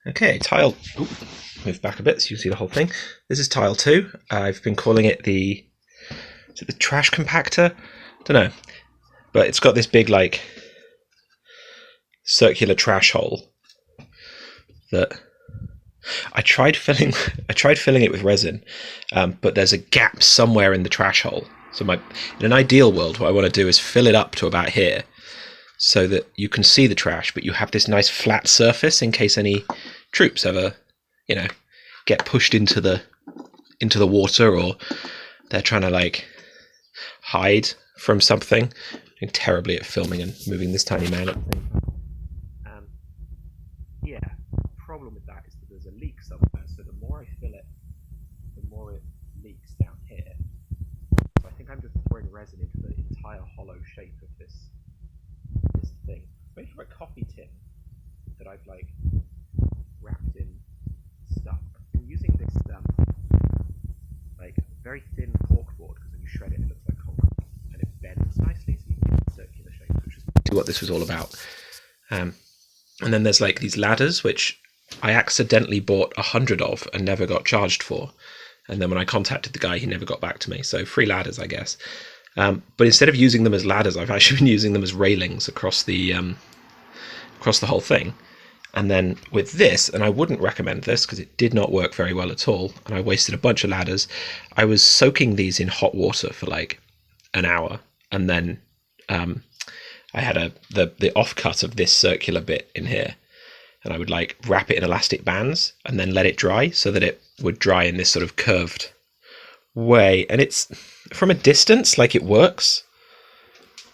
Okay, tile. Oop, move back a bit so you can see the whole thing. This is tile 2. I've been calling it the. Is it the trash compactor? Don't know, but it's got this big like circular trash hole that I tried filling. I tried filling it with resin, but there's a gap somewhere in the trash hole. So in an ideal world, what I want to do is fill it up to about here, so that you can see the trash, but you have this nice flat surface in case any troops ever, get pushed into the water, or they're trying to like hide from something. I'm terribly at filming and moving this tiny man up. Yeah, the problem with that is that there's a leak somewhere, so the more I fill it, the more it leaks down here. So I think I'm just pouring resin into the entire hollow shape of this thing. It's made from a coffee tin that I've like wrapped in stuff. I'm using this like very thin corkboard because when you shred it, it looks like concrete and it bends nicely, so you can get circular shapes, which is what this was all about. And then there's like these ladders, which I accidentally bought 100 of and never got charged for. And then when I contacted the guy, he never got back to me. So free ladders, I guess. But instead of using them as ladders, I've actually been using them as railings across the whole thing. And then with this, and I wouldn't recommend this because it did not work very well at all, and I wasted a bunch of ladders. I was soaking these in hot water for like an hour, and then I had the offcut of this circular bit in here, and I would like wrap it in elastic bands and then let it dry so that it would dry in this sort of curved way. And it's from a distance, like it works,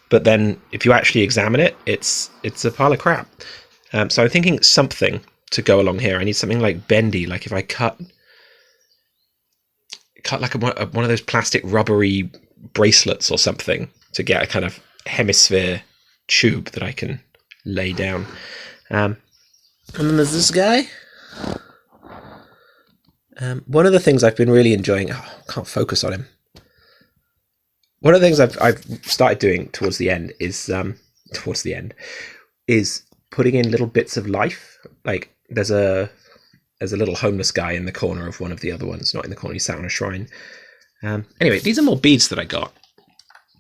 but then if you actually examine it, it's a pile of crap. So I'm thinking something to go along here. I need something like bendy, like if I cut like one of those plastic rubbery bracelets or something to get a kind of hemisphere tube that I can lay down. And then there's this guy. One of the things I've been really enjoying, I can't focus on him. One of the things I've started doing towards the end is putting in little bits of life. Like there's a little homeless guy in the corner of one of the other ones, not in the corner, he sat on a shrine. Anyway, these are more beads that I got.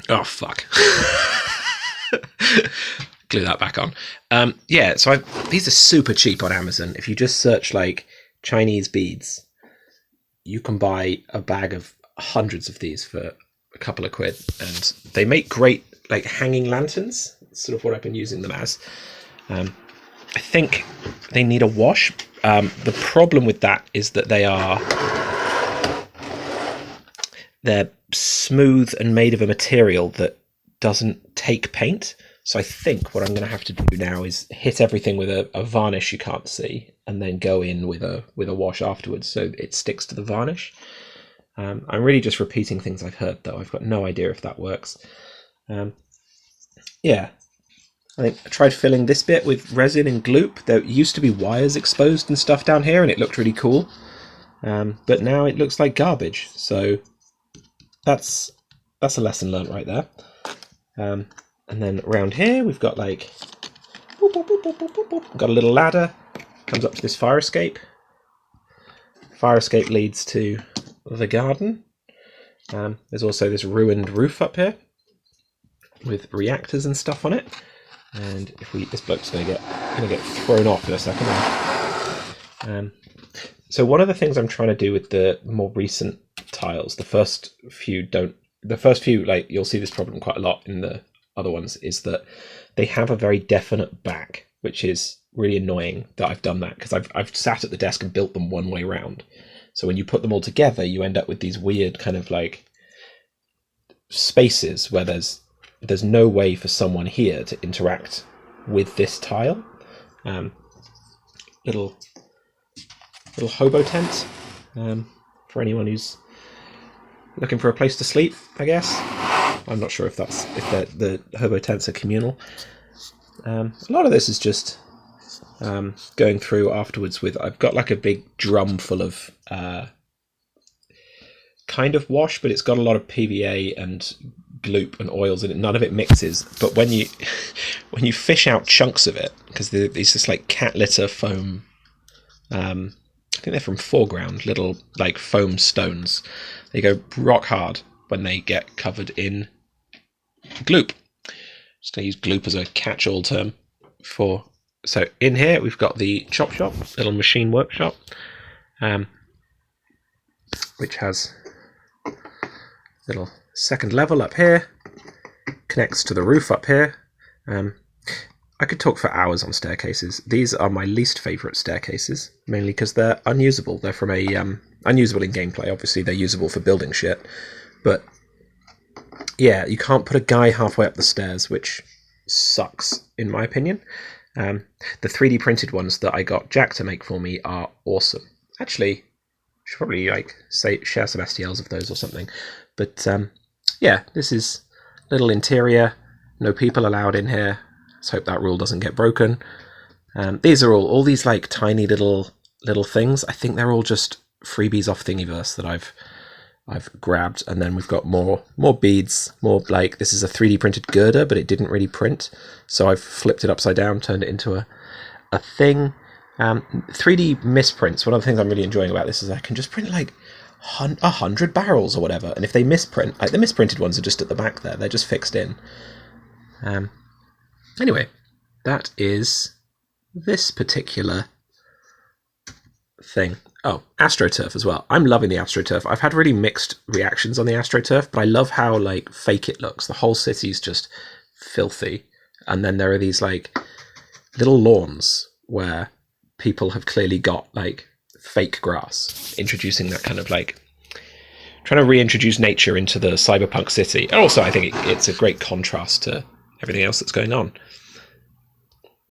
Oh fuck. Glue that back on. Yeah, so these are super cheap on Amazon. If you just search like Chinese beads, you can buy a bag of hundreds of these for a couple of quid, and they make great like hanging lanterns. That's sort of what I've been using them as. I think they need a wash. The problem with that is that they're smooth and made of a material that doesn't take paint. So I think what I'm going to have to do now is hit everything with a varnish you can't see, and then go in with a wash afterwards so it sticks to the varnish. I'm really just repeating things I've heard, though. I've got no idea if that works. Yeah, I think I tried filling this bit with resin and gloop. There used to be wires exposed and stuff down here, and it looked really cool. But now it looks like garbage. So that's a lesson learned right there. And then around here we've got like got a little ladder, comes up to this fire escape. Fire escape leads to the garden. There's also this ruined roof up here with reactors and stuff on it. And this bloke's gonna get thrown off in a second. So one of the things I'm trying to do with the more recent tiles, the first few like you'll see this problem quite a lot in the other ones, is that they have a very definite back, which is really annoying that I've done that, because I've sat at the desk and built them one way round. So when you put them all together, you end up with these weird kind of like spaces where there's no way for someone here to interact with this tile. Little hobo tent for anyone who's looking for a place to sleep, I guess. I'm not sure if the hobo tents are communal. A lot of this is just going through afterwards with, I've got like a big drum full of kind of wash, but it's got a lot of PVA and gloop and oils in it. None of it mixes, but when you fish out chunks of it, because these just like cat litter foam I think they're from foreground, little like foam stones. They go rock hard when they get covered in gloop. Just going to use gloop as a catch-all term for. So in here we've got the chop shop, little machine workshop, which has a little second level up here, connects to the roof up here. I could talk for hours on staircases. These are my least favourite staircases, mainly because they're unusable. They're from a unusable in gameplay. Obviously, they're usable for building shit, but yeah, you can't put a guy halfway up the stairs, which sucks in my opinion. The 3D printed ones that I got Jack to make for me are awesome. Actually, I should probably share some STLs of those or something. But yeah, this is little interior. No people allowed in here. Let's hope that rule doesn't get broken. These are all these like tiny little things. I think they're all just freebies off Thingiverse that I've grabbed, and then we've got more beads, more like this is a 3D printed girder, but it didn't really print, so I've flipped it upside down, turned it into a thing. 3D misprints. One of the things I'm really enjoying about this is I can just print like 100 barrels or whatever, and if they misprint, like the misprinted ones are just at the back there, they're just fixed in. Anyway, that is this particular thing. Oh, AstroTurf as well. I'm loving the AstroTurf. I've had really mixed reactions on the AstroTurf, but I love how like fake it looks. The whole city's just filthy, and then there are these like little lawns where people have clearly got like fake grass, introducing that kind of like trying to reintroduce nature into the cyberpunk city. And also, I think it's a great contrast to everything else that's going on.